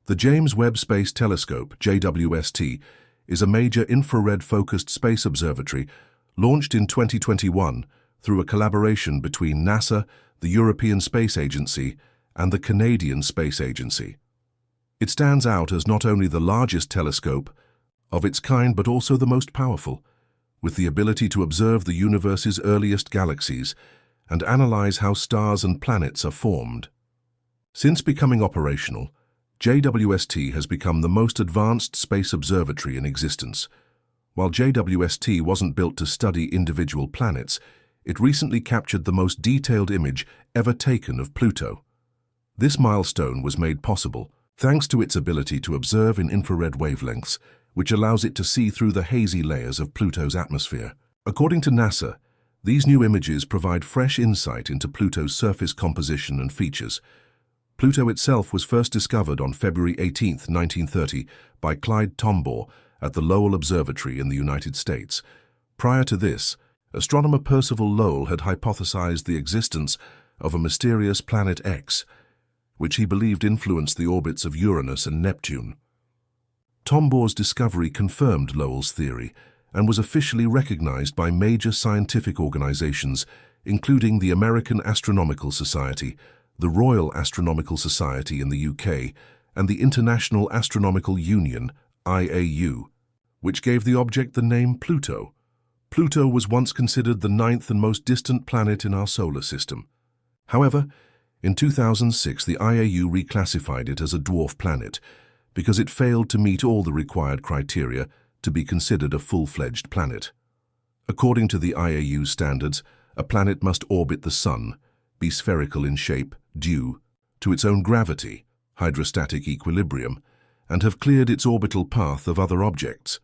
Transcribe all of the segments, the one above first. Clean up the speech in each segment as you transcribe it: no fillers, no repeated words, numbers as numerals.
The James Webb Space Telescope, JWST, is a major infrared-focused space observatory launched in 2021 through a collaboration between NASA, the European Space Agency, and the Canadian Space Agency. It stands out as not only the largest telescope of its kind but also the most powerful, with the ability to observe the universe's earliest galaxies and analyze how stars and planets are formed. Since becoming operational, JWST has become the most advanced space observatory in existence. While JWST wasn't built to study individual planets, it recently captured the most detailed image ever taken of Pluto. This milestone was made possible thanks to its ability to observe in infrared wavelengths, which allows it to see through the hazy layers of Pluto's atmosphere. According to NASA, these new images provide fresh insight into Pluto's surface composition and features. Pluto itself was first discovered on February 18, 1930, by Clyde Tombaugh at the Lowell Observatory in the United States. Prior to this, astronomer Percival Lowell had hypothesized the existence of a mysterious planet X, which he believed influenced the orbits of Uranus and Neptune. Tombaugh's discovery confirmed Lowell's theory and was officially recognized by major scientific organizations, including the American Astronomical Society, the Royal Astronomical Society in the UK, and the International Astronomical Union, IAU, which gave the object the name Pluto. Pluto was once considered the ninth and most distant planet in our solar system. However, in 2006, the IAU reclassified it as a dwarf planet because it failed to meet all the required criteria to be considered a full-fledged planet. According to the IAU standards, a planet must orbit the Sun, be spherical in shape, due to its own gravity, hydrostatic equilibrium, and have cleared its orbital path of other objects.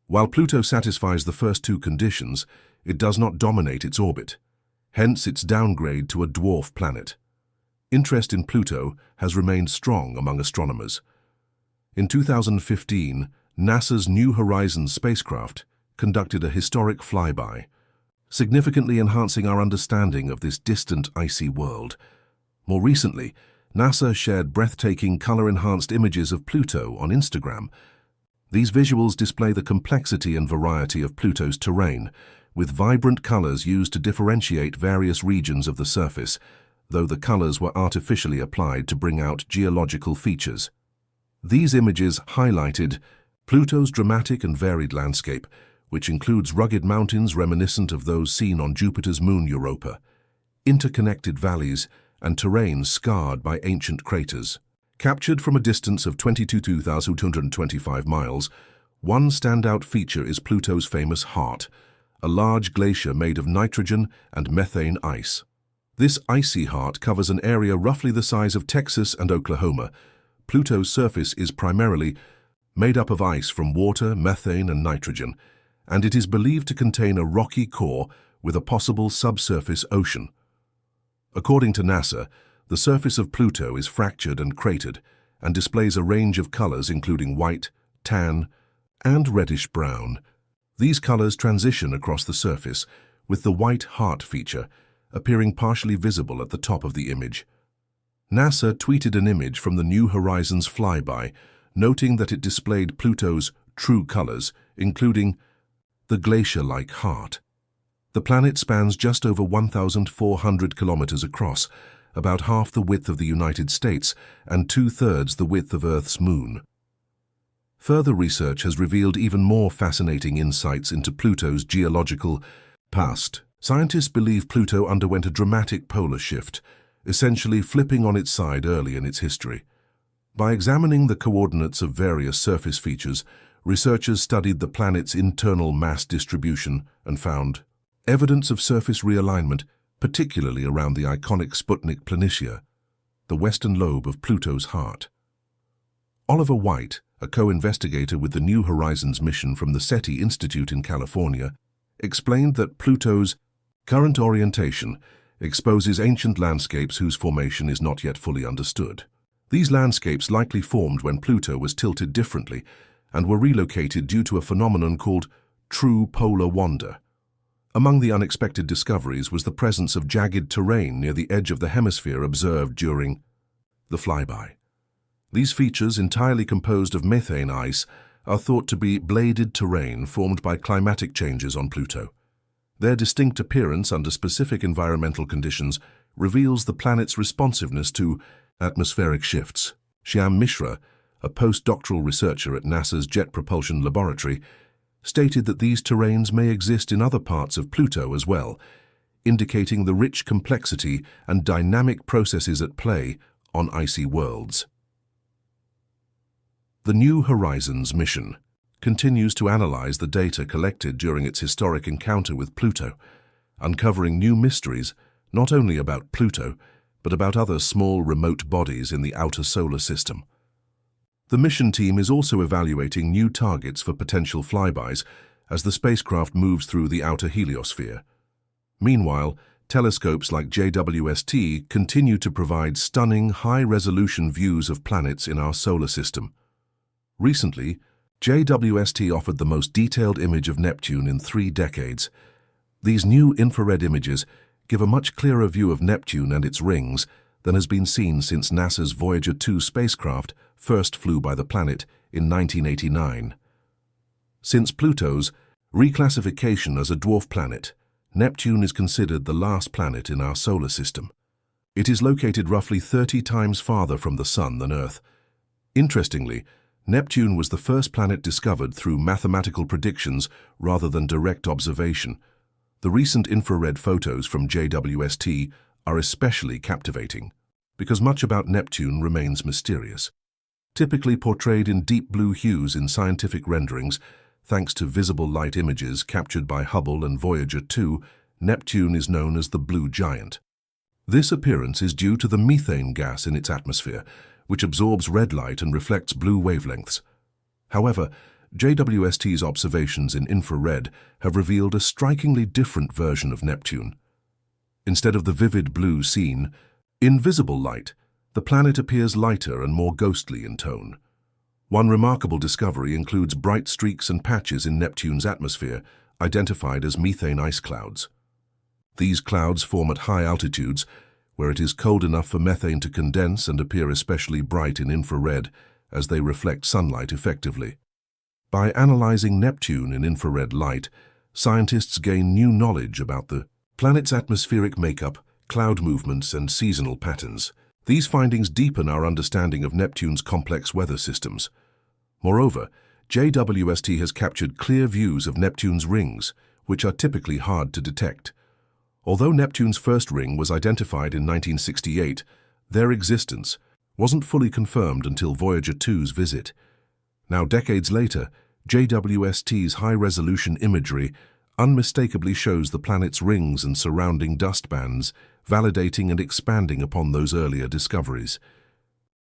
While Pluto satisfies the first two conditions, it does not dominate its orbit, hence its downgrade to a dwarf planet. Interest in Pluto has remained strong among astronomers. In 2015, NASA's New Horizons spacecraft conducted a historic flyby, significantly enhancing our understanding of this distant icy world. More recently, NASA shared breathtaking color-enhanced images of Pluto on Instagram. These visuals display the complexity and variety of Pluto's terrain, with vibrant colors used to differentiate various regions of the surface, though the colors were artificially applied to bring out geological features. These images highlighted Pluto's dramatic and varied landscape, which includes rugged mountains reminiscent of those seen on Jupiter's moon Europa, interconnected valleys, and terrain scarred by ancient craters. Captured from a distance of 22,225 miles, one standout feature is Pluto's famous heart, a large glacier made of nitrogen and methane ice. This icy heart covers an area roughly the size of Texas and Oklahoma. Pluto's surface is primarily made up of ice from water, methane, and nitrogen, and it is believed to contain a rocky core with a possible subsurface ocean. According to NASA, the surface of Pluto is fractured and cratered and displays a range of colors including white, tan, and reddish-brown. These colors transition across the surface, with the white heart feature appearing partially visible at the top of the image. NASA tweeted an image from the New Horizons flyby, noting that it displayed Pluto's true colors, including the glacier-like heart. The planet spans just over 1,400 kilometers across, about half the width of the United States and two-thirds the width of Earth's moon. Further research has revealed even more fascinating insights into Pluto's geological past. Scientists believe Pluto underwent a dramatic polar shift, essentially flipping on its side early in its history. By examining the coordinates of various surface features, researchers studied the planet's internal mass distribution and found evidence of surface realignment, particularly around the iconic Sputnik Planitia, the western lobe of Pluto's heart. Oliver White, a co-investigator with the New Horizons mission from the SETI Institute in California, explained that Pluto's current orientation exposes ancient landscapes whose formation is not yet fully understood. These landscapes likely formed when Pluto was tilted differently and were relocated due to a phenomenon called true polar wander. Among the unexpected discoveries was the presence of jagged terrain near the edge of the hemisphere observed during the flyby. These features, entirely composed of methane ice, are thought to be bladed terrain formed by climatic changes on Pluto. Their distinct appearance under specific environmental conditions reveals the planet's responsiveness to atmospheric shifts. Shyam Mishra, a postdoctoral researcher at NASA's Jet Propulsion Laboratory, stated that these terrains may exist in other parts of Pluto as well, indicating the rich complexity and dynamic processes at play on icy worlds. The New Horizons mission continues to analyze the data collected during its historic encounter with Pluto, uncovering new mysteries not only about Pluto, but about other small remote bodies in the outer solar system. The mission team is also evaluating new targets for potential flybys as the spacecraft moves through the outer heliosphere. Meanwhile, telescopes like JWST continue to provide stunning, high-resolution views of planets in our solar system. Recently, JWST offered the most detailed image of Neptune in 3 decades. These new infrared images give a much clearer view of Neptune and its rings than has been seen since NASA's Voyager 2 spacecraft first flew by the planet in 1989. Since Pluto's reclassification as a dwarf planet, Neptune is considered the last planet in our solar system. It is located roughly 30 times farther from the Sun than Earth. Interestingly, Neptune was the first planet discovered through mathematical predictions rather than direct observation. The recent infrared photos from JWST are especially captivating because much about Neptune remains mysterious. Typically portrayed in deep blue hues in scientific renderings, thanks to visible light images captured by Hubble and Voyager 2, Neptune is known as the blue giant. This appearance is due to the methane gas in its atmosphere, which absorbs red light and reflects blue wavelengths. However, JWST's observations in infrared have revealed a strikingly different version of Neptune. Instead of the vivid blue seen, in visible light, the planet appears lighter and more ghostly in tone. One remarkable discovery includes bright streaks and patches in Neptune's atmosphere, identified as methane ice clouds. These clouds form at high altitudes, where it is cold enough for methane to condense and appear especially bright in infrared as they reflect sunlight effectively. By analyzing Neptune in infrared light, scientists gain new knowledge about the planet's atmospheric makeup, cloud movements, and seasonal patterns. These findings deepen our understanding of Neptune's complex weather systems. Moreover, JWST has captured clear views of Neptune's rings, which are typically hard to detect. Although Neptune's first ring was identified in 1968, their existence wasn't fully confirmed until Voyager 2's visit. Now, decades later, JWST's high-resolution imagery unmistakably shows the planet's rings and surrounding dust bands, validating and expanding upon those earlier discoveries.